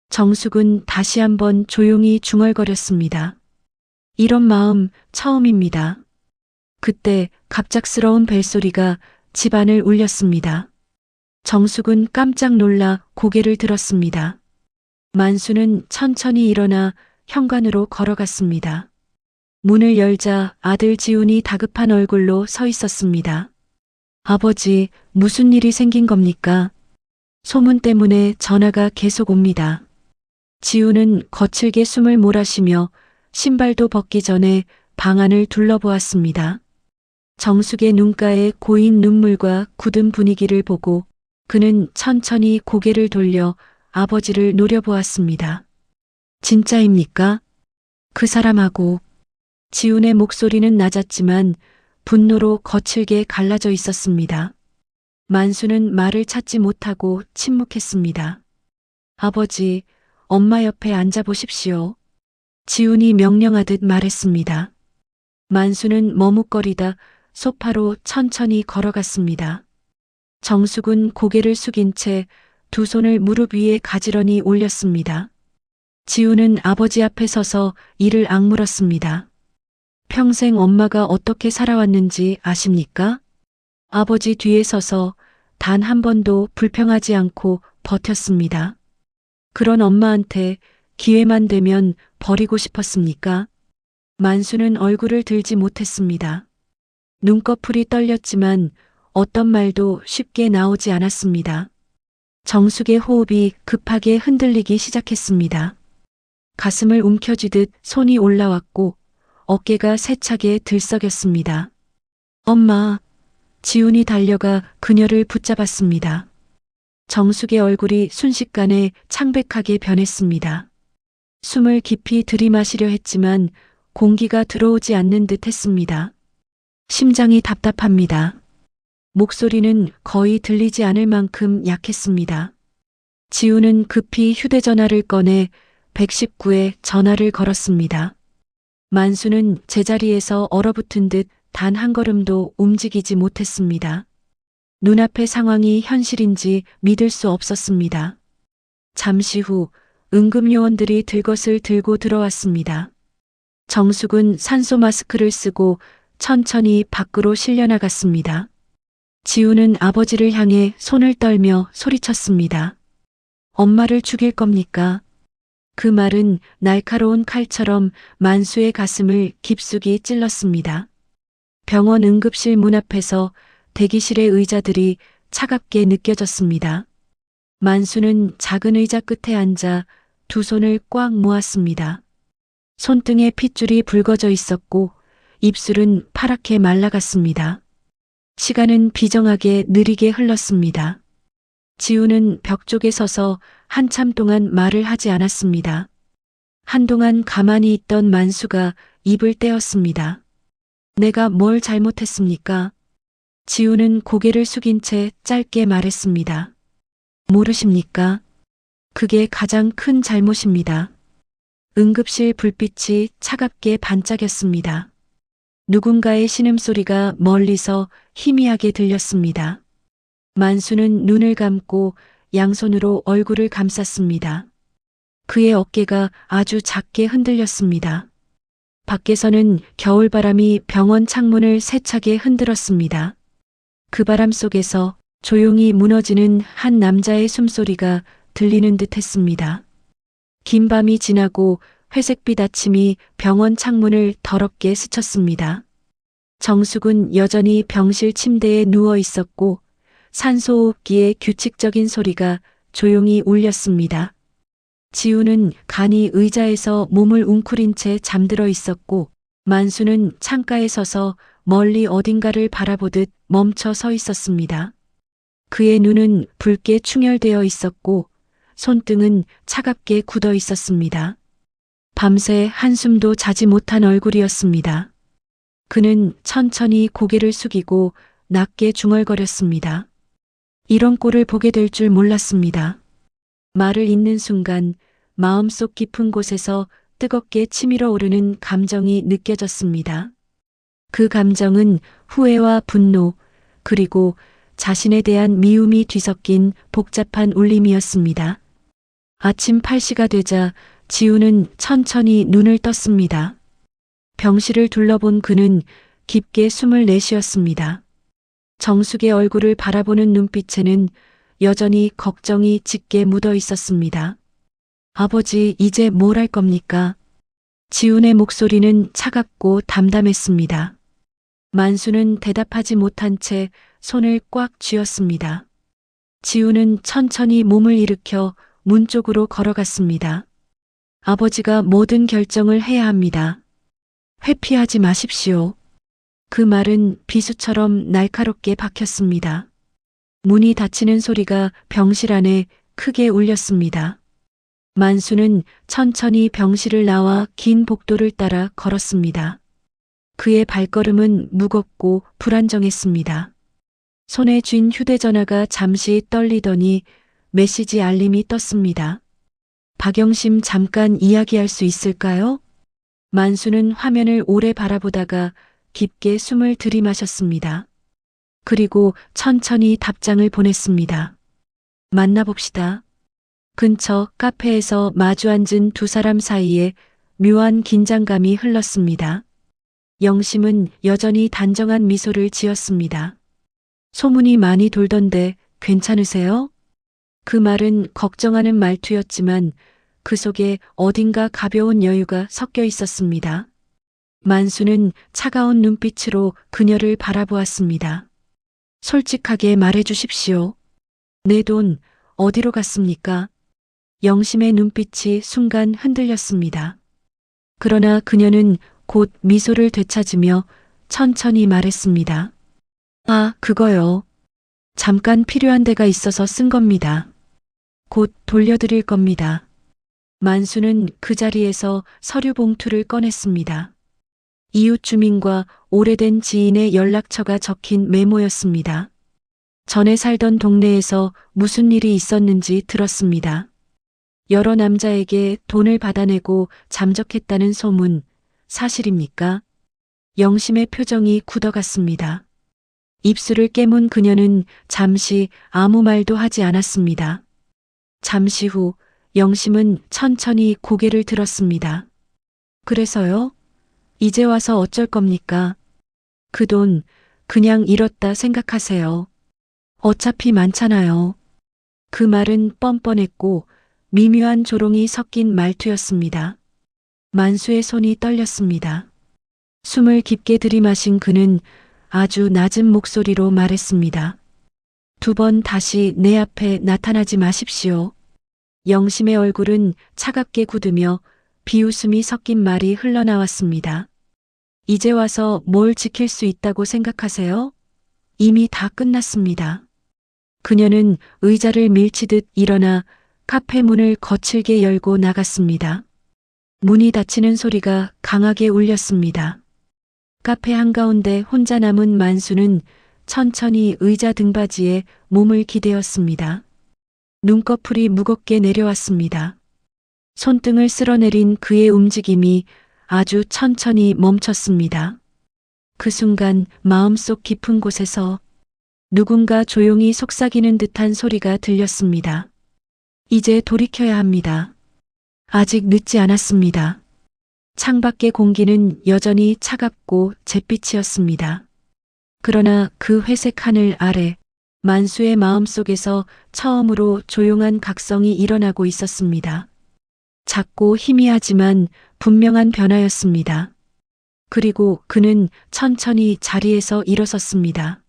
정숙은 다시 한번 조용히 중얼거렸습니다. 이런 마음 처음입니다. 그때 갑작스러운 벨소리가 집안을 울렸습니다. 정숙은 깜짝 놀라 고개를 들었습니다. 만수는 천천히 일어나 현관으로 걸어갔습니다. 문을 열자 아들 지훈이 다급한 얼굴로 서 있었습니다. 아버지, 무슨 일이 생긴 겁니까? 소문 때문에 전화가 계속 옵니다. 지훈은 거칠게 숨을 몰아쉬며 신발도 벗기 전에 방 안을 둘러보았습니다. 정숙의 눈가에 고인 눈물과 굳은 분위기를 보고 그는 천천히 고개를 돌려 아버지를 노려보았습니다. 진짜입니까? 그 사람하고. 지훈의 목소리는 낮았지만 분노로 거칠게 갈라져 있었습니다. 만수는 말을 찾지 못하고 침묵했습니다. 아버지, 엄마 옆에 앉아보십시오. 지훈이 명령하듯 말했습니다. 만수는 머뭇거리다 소파로 천천히 걸어갔습니다. 정숙은 고개를 숙인 채 두 손을 무릎 위에 가지런히 올렸습니다. 지훈은 아버지 앞에 서서 이를 악물었습니다. 평생 엄마가 어떻게 살아왔는지 아십니까? 아버지 뒤에 서서 단 한 번도 불평하지 않고 버텼습니다. 그런 엄마한테 기회만 되면 버리고 싶었습니까? 만수는 얼굴을 들지 못했습니다. 눈꺼풀이 떨렸지만 어떤 말도 쉽게 나오지 않았습니다. 정숙의 호흡이 급하게 흔들리기 시작했습니다. 가슴을 움켜쥐듯 손이 올라왔고 어깨가 세차게 들썩였습니다. 엄마, 지훈이 달려가 그녀를 붙잡았습니다. 정숙의 얼굴이 순식간에 창백하게 변했습니다. 숨을 깊이 들이마시려 했지만 공기가 들어오지 않는 듯 했습니다. 심장이 답답합니다. 목소리는 거의 들리지 않을 만큼 약했습니다. 지우는 급히 휴대전화를 꺼내 119에 전화를 걸었습니다. 만수는 제자리에서 얼어붙은 듯 단 한 걸음도 움직이지 못했습니다. 눈앞의 상황이 현실인지 믿을 수 없었습니다. 잠시 후 응급요원들이 들것을 들고 들어왔습니다. 정숙은 산소 마스크를 쓰고 천천히 밖으로 실려나갔습니다. 지우는 아버지를 향해 손을 떨며 소리쳤습니다. 엄마를 죽일 겁니까? 그 말은 날카로운 칼처럼 만수의 가슴을 깊숙이 찔렀습니다. 병원 응급실 문 앞에서 대기실의 의자들이 차갑게 느껴졌습니다. 만수는 작은 의자 끝에 앉아 두 손을 꽉 모았습니다. 손등에 핏줄이 붉어져 있었고 입술은 파랗게 말라갔습니다. 시간은 비정하게 느리게 흘렀습니다. 지우는 벽 쪽에 서서 한참 동안 말을 하지 않았습니다. 한동안 가만히 있던 만수가 입을 떼었습니다. 내가 뭘 잘못했습니까? 지우는 고개를 숙인 채 짧게 말했습니다. 모르십니까? 그게 가장 큰 잘못입니다. 응급실 불빛이 차갑게 반짝였습니다. 누군가의 신음소리가 멀리서 희미하게 들렸습니다. 만수는 눈을 감고 양손으로 얼굴을 감쌌습니다. 그의 어깨가 아주 작게 흔들렸습니다. 밖에서는 겨울바람이 병원 창문을 세차게 흔들었습니다. 그 바람 속에서 조용히 무너지는 한 남자의 숨소리가 들리는 듯 했습니다. 긴 밤이 지나고 회색빛 아침이 병원 창문을 더럽게 스쳤습니다. 정숙은 여전히 병실 침대에 누워 있었고 산소호흡기의 규칙적인 소리가 조용히 울렸습니다. 지우는 간이 의자에서 몸을 웅크린 채 잠들어 있었고 만수는 창가에 서서 멀리 어딘가를 바라보듯 멈춰 서 있었습니다. 그의 눈은 붉게 충혈되어 있었고 손등은 차갑게 굳어 있었습니다. 밤새 한숨도 자지 못한 얼굴이었습니다. 그는 천천히 고개를 숙이고 낮게 중얼거렸습니다. 이런 꼴을 보게 될 줄 몰랐습니다. 말을 잇는 순간 마음속 깊은 곳에서 뜨겁게 치밀어 오르는 감정이 느껴졌습니다. 그 감정은 후회와 분노, 그리고 자신에 대한 미움이 뒤섞인 복잡한 울림이었습니다. 아침 8시가 되자 지우는 천천히 눈을 떴습니다. 병실을 둘러본 그는 깊게 숨을 내쉬었습니다. 정숙의 얼굴을 바라보는 눈빛에는 여전히 걱정이 짙게 묻어 있었습니다. 아버지, 이제 뭘 할 겁니까? 지훈의 목소리는 차갑고 담담했습니다. 만수는 대답하지 못한 채 손을 꽉 쥐었습니다. 지훈은 천천히 몸을 일으켜 문 쪽으로 걸어갔습니다. 아버지가 모든 결정을 해야 합니다. 회피하지 마십시오. 그 말은 비수처럼 날카롭게 박혔습니다. 문이 닫히는 소리가 병실 안에 크게 울렸습니다. 만수는 천천히 병실을 나와 긴 복도를 따라 걸었습니다. 그의 발걸음은 무겁고 불안정했습니다. 손에 쥔 휴대전화가 잠시 떨리더니 메시지 알림이 떴습니다. 박영심, 잠깐 이야기할 수 있을까요? 만수는 화면을 오래 바라보다가 깊게 숨을 들이마셨습니다. 그리고 천천히 답장을 보냈습니다. 만나봅시다. 근처 카페에서 마주 앉은 두 사람 사이에 묘한 긴장감이 흘렀습니다. 영심은 여전히 단정한 미소를 지었습니다. 소문이 많이 돌던데 괜찮으세요? 그 말은 걱정하는 말투였지만 그 속에 어딘가 가벼운 여유가 섞여 있었습니다. 만수는 차가운 눈빛으로 그녀를 바라보았습니다. 솔직하게 말해 주십시오. 내 돈 어디로 갔습니까? 영심의 눈빛이 순간 흔들렸습니다. 그러나 그녀는 곧 미소를 되찾으며 천천히 말했습니다. 아, 그거요. 잠깐 필요한 데가 있어서 쓴 겁니다. 곧 돌려드릴 겁니다. 만수는 그 자리에서 서류 봉투를 꺼냈습니다. 이웃 주민과 오래된 지인의 연락처가 적힌 메모였습니다. 전에 살던 동네에서 무슨 일이 있었는지 들었습니다. 여러 남자에게 돈을 받아내고 잠적했다는 소문, 사실입니까? 영심의 표정이 굳어갔습니다. 입술을 깨문 그녀는 잠시 아무 말도 하지 않았습니다. 잠시 후 영심은 천천히 고개를 들었습니다. 그래서요? 이제 와서 어쩔 겁니까? 그 돈 그냥 잃었다 생각하세요. 어차피 많잖아요. 그 말은 뻔뻔했고 미묘한 조롱이 섞인 말투였습니다. 만수의 손이 떨렸습니다. 숨을 깊게 들이마신 그는 아주 낮은 목소리로 말했습니다. 2번 다시 내 앞에 나타나지 마십시오. 영심의 얼굴은 차갑게 굳으며 비웃음이 섞인 말이 흘러나왔습니다. 이제 와서 뭘 지킬 수 있다고 생각하세요? 이미 다 끝났습니다. 그녀는 의자를 밀치듯 일어나 카페 문을 거칠게 열고 나갔습니다. 문이 닫히는 소리가 강하게 울렸습니다. 카페 한가운데 혼자 남은 만수는 천천히 의자 등받이에 몸을 기대었습니다. 눈꺼풀이 무겁게 내려왔습니다. 손등을 쓸어내린 그의 움직임이 아주 천천히 멈췄습니다. 그 순간 마음속 깊은 곳에서 누군가 조용히 속삭이는 듯한 소리가 들렸습니다. 이제 돌이켜야 합니다. 아직 늦지 않았습니다. 창밖의 공기는 여전히 차갑고 잿빛이었습니다. 그러나 그 회색 하늘 아래 만수의 마음속에서 처음으로 조용한 각성이 일어나고 있었습니다. 작고 희미하지만 분명한 변화였습니다. 그리고 그는 천천히 자리에서 일어섰습니다.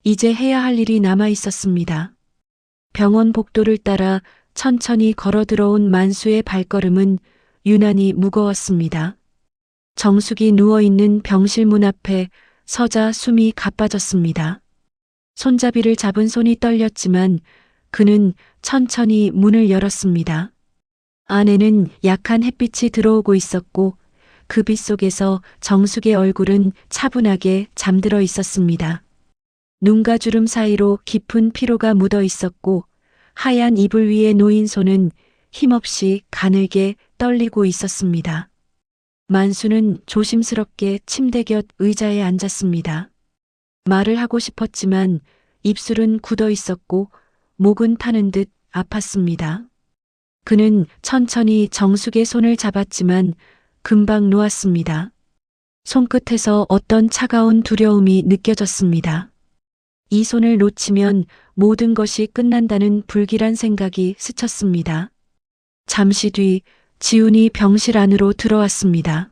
이제 해야 할 일이 남아 있었습니다. 병원 복도를 따라 천천히 걸어 들어온 만수의 발걸음은 유난히 무거웠습니다. 정숙이 누워있는 병실 문 앞에 서자 숨이 가빠졌습니다. 손잡이를 잡은 손이 떨렸지만 그는 천천히 문을 열었습니다. 안에는 약한 햇빛이 들어오고 있었고 그 빛 속에서 정숙의 얼굴은 차분하게 잠들어 있었습니다. 눈과 주름 사이로 깊은 피로가 묻어 있었고 하얀 이불 위에 놓인 손은 힘없이 가늘게 떨리고 있었습니다. 만수는 조심스럽게 침대 곁 의자에 앉았습니다. 말을 하고 싶었지만 입술은 굳어 있었고 목은 타는 듯 아팠습니다. 그는 천천히 정숙의 손을 잡았지만 금방 놓았습니다. 손끝에서 어떤 차가운 두려움이 느껴졌습니다. 이 손을 놓치면 모든 것이 끝난다는 불길한 생각이 스쳤습니다. 잠시 뒤 지훈이 병실 안으로 들어왔습니다.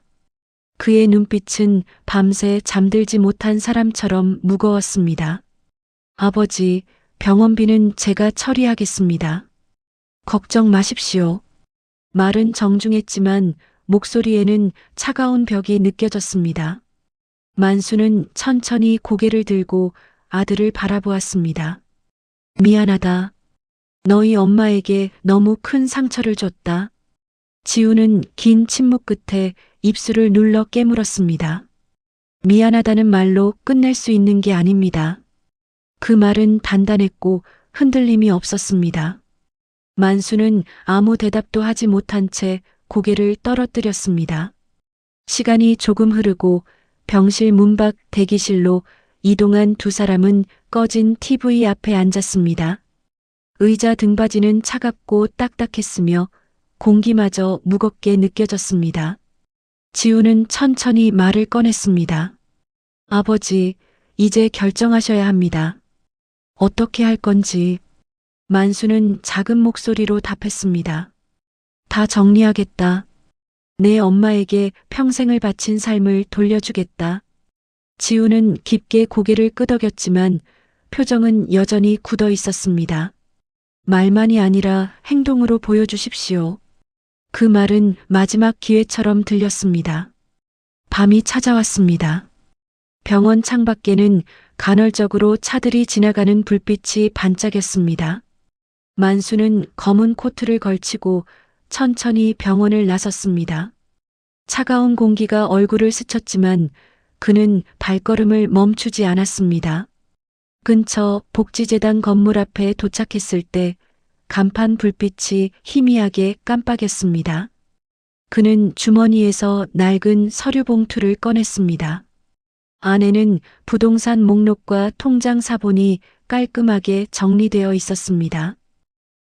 그의 눈빛은 밤새 잠들지 못한 사람처럼 무거웠습니다. 아버지, 병원비는 제가 처리하겠습니다. 걱정 마십시오. 말은 정중했지만 목소리에는 차가운 벽이 느껴졌습니다. 만수는 천천히 고개를 들고 아들을 바라보았습니다. 미안하다. 너희 엄마에게 너무 큰 상처를 줬다. 지우는 긴 침묵 끝에 입술을 눌러 깨물었습니다. 미안하다는 말로 끝낼 수 있는 게 아닙니다. 그 말은 단단했고 흔들림이 없었습니다. 만수는 아무 대답도 하지 못한 채 고개를 떨어뜨렸습니다. 시간이 조금 흐르고 병실 문 밖 대기실로 이동한 2사람은 꺼진 TV 앞에 앉았습니다. 의자 등받이는 차갑고 딱딱했으며 공기마저 무겁게 느껴졌습니다. 지우는 천천히 말을 꺼냈습니다. 아버지, 이제 결정하셔야 합니다. 어떻게 할 건지. 만수는 작은 목소리로 답했습니다. 다 정리하겠다. 내 엄마에게 평생을 바친 삶을 돌려주겠다. 지우는 깊게 고개를 끄덕였지만 표정은 여전히 굳어 있었습니다. 말만이 아니라 행동으로 보여주십시오. 그 말은 마지막 기회처럼 들렸습니다. 밤이 찾아왔습니다. 병원 창밖에는 간헐적으로 차들이 지나가는 불빛이 반짝였습니다. 만수는 검은 코트를 걸치고 천천히 병원을 나섰습니다. 차가운 공기가 얼굴을 스쳤지만 그는 발걸음을 멈추지 않았습니다. 근처 복지재단 건물 앞에 도착했을 때 간판 불빛이 희미하게 깜빡였습니다. 그는 주머니에서 낡은 서류 봉투를 꺼냈습니다. 안에는 부동산 목록과 통장 사본이 깔끔하게 정리되어 있었습니다.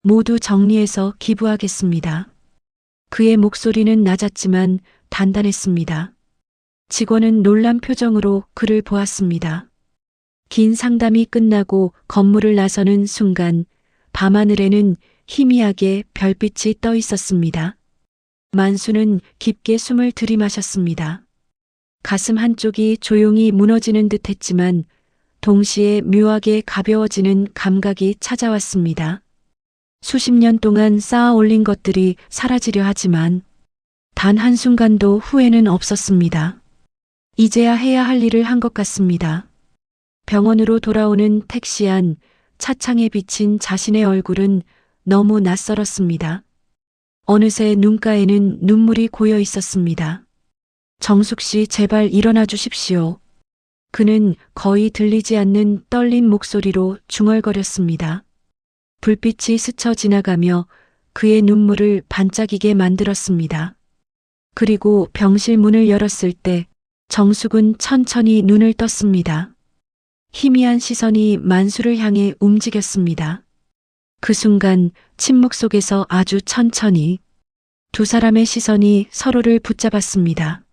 모두 정리해서 기부하겠습니다. 그의 목소리는 낮았지만 단단했습니다. 직원은 놀란 표정으로 그를 보았습니다. 긴 상담이 끝나고 건물을 나서는 순간 밤하늘에는 희미하게 별빛이 떠 있었습니다. 만수는 깊게 숨을 들이마셨습니다. 가슴 한쪽이 조용히 무너지는 듯 했지만 동시에 묘하게 가벼워지는 감각이 찾아왔습니다. 수십 년 동안 쌓아 올린 것들이 사라지려 하지만 단 한순간도 후회는 없었습니다. 이제야 해야 할 일을 한 것 같습니다. 병원으로 돌아오는 택시 안 차창에 비친 자신의 얼굴은 너무 낯설었습니다. 어느새 눈가에는 눈물이 고여 있었습니다. 정숙 씨, 제발 일어나 주십시오. 그는 거의 들리지 않는 떨린 목소리로 중얼거렸습니다. 불빛이 스쳐 지나가며 그의 눈물을 반짝이게 만들었습니다. 그리고 병실 문을 열었을 때 정숙은 천천히 눈을 떴습니다. 희미한 시선이 만수를 향해 움직였습니다. 그 순간 침묵 속에서 아주 천천히 두 사람의 시선이 서로를 붙잡았습니다.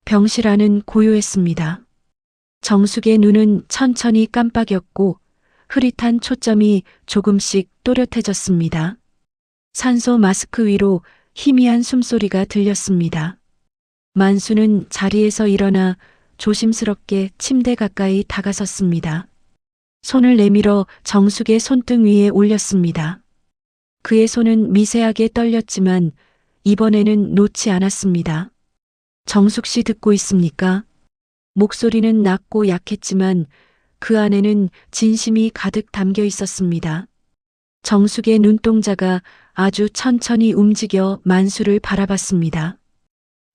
병실 안은 고요했습니다. 정숙의 눈은 천천히 깜빡였고 흐릿한 초점이 조금씩 또렷해졌습니다. 산소 마스크 위로 희미한 숨소리가 들렸습니다. 만수는 자리에서 일어나 조심스럽게 침대 가까이 다가섰습니다. 손을 내밀어 정숙의 손등 위에 올렸습니다. 그의 손은 미세하게 떨렸지만 이번에는 놓지 않았습니다. 정숙 씨, 듣고 있습니까? 목소리는 낮고 약했지만 그 안에는 진심이 가득 담겨 있었습니다. 정숙의 눈동자가 아주 천천히 움직여 만수를 바라봤습니다.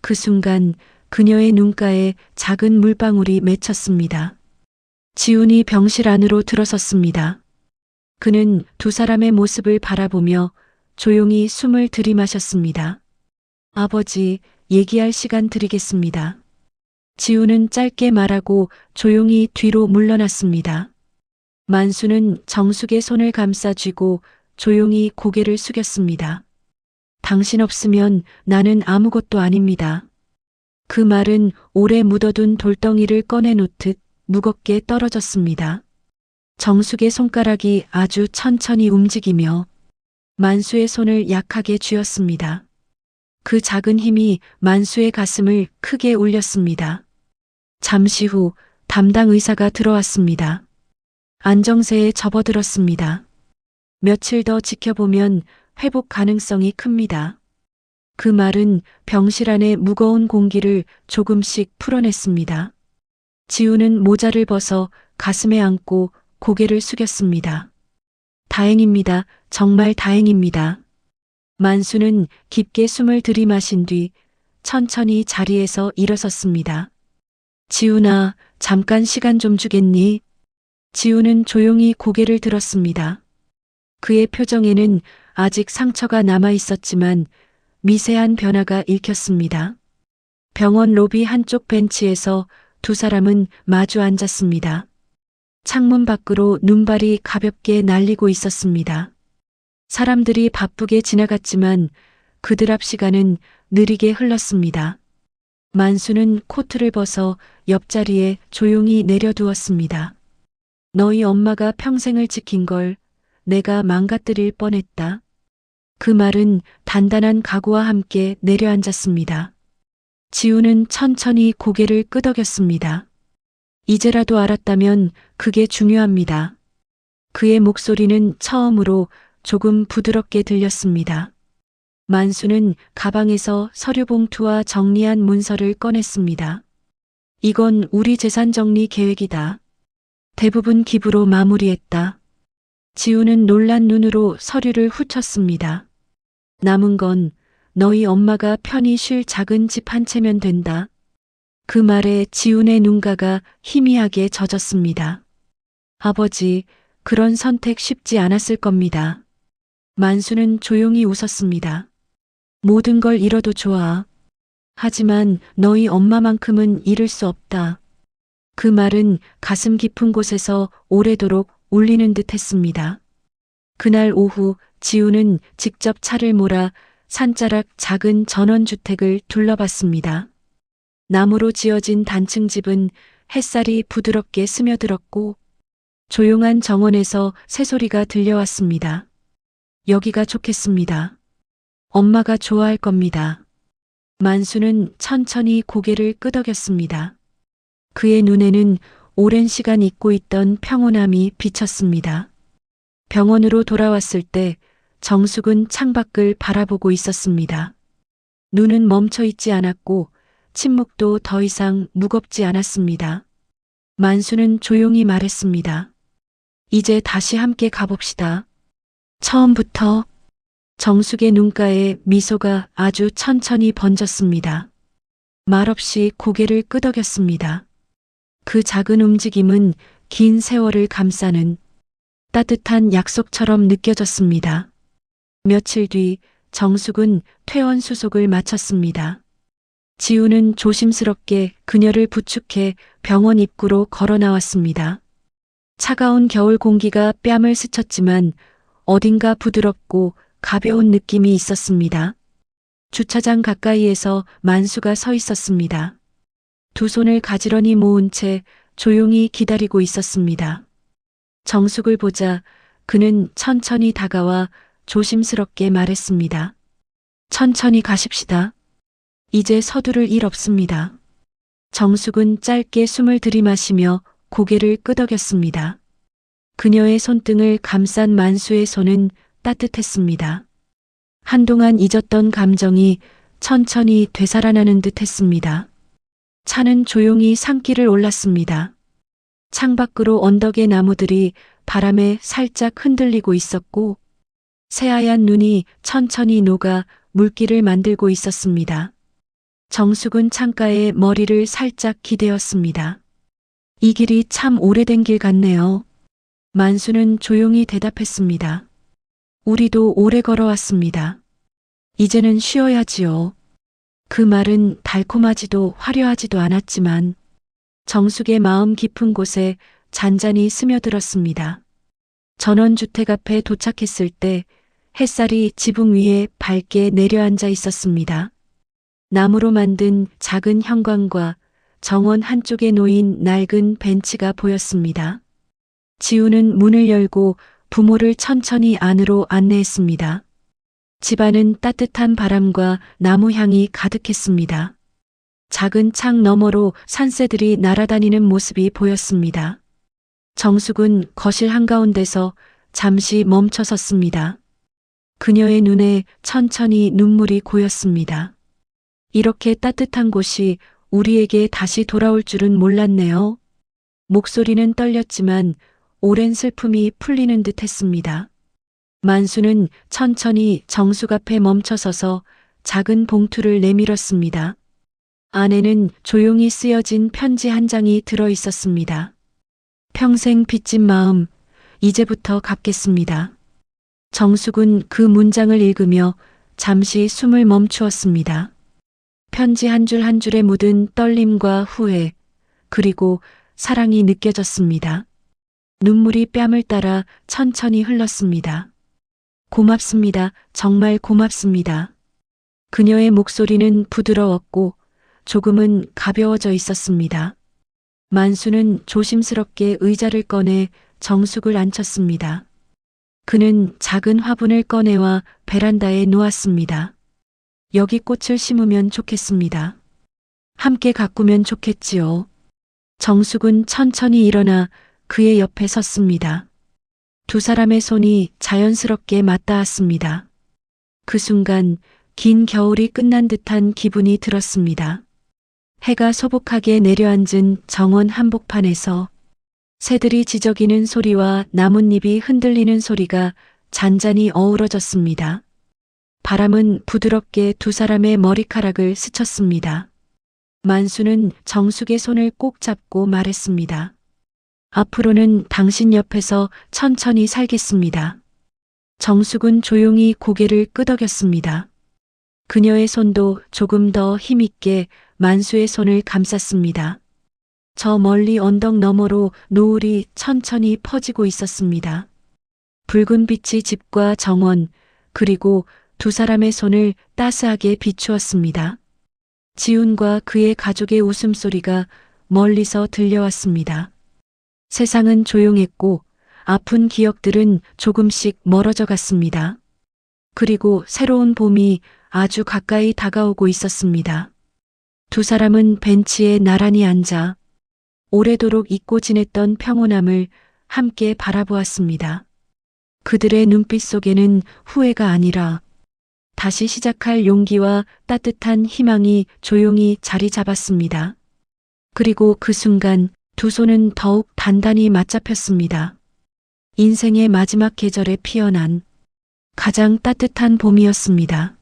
그 순간 그녀의 눈가에 작은 물방울이 맺혔습니다. 지훈이 병실 안으로 들어섰습니다. 그는 두 사람의 모습을 바라보며 조용히 숨을 들이마셨습니다. 아버지, 얘기할 시간 드리겠습니다. 지훈은 짧게 말하고 조용히 뒤로 물러났습니다. 만수는 정숙의 손을 감싸 쥐고 조용히 고개를 숙였습니다. 당신 없으면 나는 아무것도 아닙니다. 그 말은 오래 묻어둔 돌덩이를 꺼내놓듯 무겁게 떨어졌습니다. 정숙의 손가락이 아주 천천히 움직이며 만수의 손을 약하게 쥐었습니다. 그 작은 힘이 만수의 가슴을 크게 울렸습니다. 잠시 후 담당 의사가 들어왔습니다. 안정세에 접어들었습니다. 며칠 더 지켜보면 회복 가능성이 큽니다. 그 말은 병실 안의 무거운 공기를 조금씩 풀어냈습니다. 지우는 모자를 벗어 가슴에 안고 고개를 숙였습니다. 다행입니다. 정말 다행입니다. 만수는 깊게 숨을 들이마신 뒤 천천히 자리에서 일어섰습니다. 지훈아, 잠깐 시간 좀 주겠니? 지훈은 조용히 고개를 들었습니다. 그의 표정에는 아직 상처가 남아 있었지만 미세한 변화가 읽혔습니다. 병원 로비 한쪽 벤치에서 두 사람은 마주 앉았습니다. 창문 밖으로 눈발이 가볍게 날리고 있었습니다. 사람들이 바쁘게 지나갔지만 그들 앞 시간은 느리게 흘렀습니다. 만수는 코트를 벗어 옆자리에 조용히 내려두었습니다. 너희 엄마가 평생을 지킨 걸 내가 망가뜨릴 뻔했다. 그 말은 단단한 각오와 함께 내려앉았습니다. 지우는 천천히 고개를 끄덕였습니다. 이제라도 알았다면 그게 중요합니다. 그의 목소리는 처음으로 조금 부드럽게 들렸습니다. 만수는 가방에서 서류 봉투와 정리한 문서를 꺼냈습니다. 이건 우리 재산 정리 계획이다. 대부분 기부로 마무리했다. 지우는 놀란 눈으로 서류를 훑었습니다. 남은 건 너희 엄마가 편히 쉴 작은 집 한 채면 된다. 그 말에 지훈의 눈가가 희미하게 젖었습니다. 아버지, 그런 선택 쉽지 않았을 겁니다. 만수는 조용히 웃었습니다. 모든 걸 잃어도 좋아. 하지만 너희 엄마만큼은 잃을 수 없다. 그 말은 가슴 깊은 곳에서 오래도록 울리는 듯 했습니다. 그날 오후 지우는 직접 차를 몰아 산자락 작은 전원주택을 둘러봤습니다. 나무로 지어진 단층 집은 햇살이 부드럽게 스며들었고 조용한 정원에서 새소리가 들려왔습니다. 여기가 좋겠습니다. 엄마가 좋아할 겁니다. 만수는 천천히 고개를 끄덕였습니다. 그의 눈에는 오랜 시간 잊고 있던 평온함이 비쳤습니다. 병원으로 돌아왔을 때 정숙은 창밖을 바라보고 있었습니다. 눈은 멈춰 있지 않았고 침묵도 더 이상 무겁지 않았습니다. 만수는 조용히 말했습니다. 이제 다시 함께 가봅시다. 처음부터. 정숙의 눈가에 미소가 아주 천천히 번졌습니다. 말없이 고개를 끄덕였습니다. 그 작은 움직임은 긴 세월을 감싸는 따뜻한 약속처럼 느껴졌습니다. 며칠 뒤 정숙은 퇴원 수속을 마쳤습니다. 지우는 조심스럽게 그녀를 부축해 병원 입구로 걸어 나왔습니다. 차가운 겨울 공기가 뺨을 스쳤지만 어딘가 부드럽고 가벼운 느낌이 있었습니다. 주차장 가까이에서 만수가 서 있었습니다. 두 손을 가지런히 모은 채 조용히 기다리고 있었습니다. 정숙을 보자 그는 천천히 다가와 조심스럽게 말했습니다. 천천히 가십시다. 이제 서두를 일 없습니다. 정숙은 짧게 숨을 들이마시며 고개를 끄덕였습니다. 그녀의 손등을 감싼 만수의 손은 따뜻했습니다. 한동안 잊었던 감정이 천천히 되살아나는 듯 했습니다. 차는 조용히 산길을 올랐습니다. 창밖으로 언덕의 나무들이 바람에 살짝 흔들리고 있었고 새하얀 눈이 천천히 녹아 물길을 만들고 있었습니다. 정숙은 창가에 머리를 살짝 기대었습니다. 이 길이 참 오래된 길 같네요. 만수는 조용히 대답했습니다. 우리도 오래 걸어왔습니다. 이제는 쉬어야지요. 그 말은 달콤하지도 화려하지도 않았지만 정숙의 마음 깊은 곳에 잔잔히 스며들었습니다. 전원주택 앞에 도착했을 때 햇살이 지붕 위에 밝게 내려앉아 있었습니다. 나무로 만든 작은 현관과 정원 한쪽에 놓인 낡은 벤치가 보였습니다. 지우는 문을 열고 부모를 천천히 안으로 안내했습니다. 집안은 따뜻한 바람과 나무 향이 가득했습니다. 작은 창 너머로 산새들이 날아다니는 모습이 보였습니다. 정숙은 거실 한가운데서 잠시 멈춰 섰습니다. 그녀의 눈에 천천히 눈물이 고였습니다. 이렇게 따뜻한 곳이 우리에게 다시 돌아올 줄은 몰랐네요. 목소리는 떨렸지만 오랜 슬픔이 풀리는 듯 했습니다. 만수는 천천히 정숙 앞에 멈춰서서 작은 봉투를 내밀었습니다. 안에는 조용히 쓰여진 편지 한 장이 들어 있었습니다. 평생 빚진 마음, 이제부터 갚겠습니다. 정숙은 그 문장을 읽으며 잠시 숨을 멈추었습니다. 편지 한 줄 한 줄에 묻은 떨림과 후회, 그리고 사랑이 느껴졌습니다. 눈물이 뺨을 따라 천천히 흘렀습니다. 고맙습니다. 정말 고맙습니다. 그녀의 목소리는 부드러웠고 조금은 가벼워져 있었습니다. 만수는 조심스럽게 의자를 꺼내 정숙을 앉혔습니다. 그는 작은 화분을 꺼내와 베란다에 놓았습니다. 여기 꽃을 심으면 좋겠습니다. 함께 가꾸면 좋겠지요. 정숙은 천천히 일어나 그의 옆에 섰습니다. 두 사람의 손이 자연스럽게 맞닿았습니다. 그 순간 긴 겨울이 끝난 듯한 기분이 들었습니다. 해가 소복하게 내려앉은 정원 한복판에서 새들이 지저귀는 소리와 나뭇잎이 흔들리는 소리가 잔잔히 어우러졌습니다. 바람은 부드럽게 두 사람의 머리카락을 스쳤습니다. 만수는 정숙의 손을 꼭 잡고 말했습니다. 앞으로는 당신 옆에서 천천히 살겠습니다. 정숙은 조용히 고개를 끄덕였습니다. 그녀의 손도 조금 더 힘있게 만수의 손을 감쌌습니다. 저 멀리 언덕 너머로 노을이 천천히 퍼지고 있었습니다. 붉은 빛이 집과 정원, 그리고 두 사람의 손을 따스하게 비추었습니다. 지훈과 그의 가족의 웃음소리가 멀리서 들려왔습니다. 세상은 조용했고 아픈 기억들은 조금씩 멀어져 갔습니다. 그리고 새로운 봄이 아주 가까이 다가오고 있었습니다. 두 사람은 벤치에 나란히 앉아 오래도록 잊고 지냈던 평온함을 함께 바라보았습니다. 그들의 눈빛 속에는 후회가 아니라 다시 시작할 용기와 따뜻한 희망이 조용히 자리 잡았습니다. 그리고 그 순간 두 손은 더욱 단단히 맞잡혔습니다. 인생의 마지막 계절에 피어난 가장 따뜻한 봄이었습니다.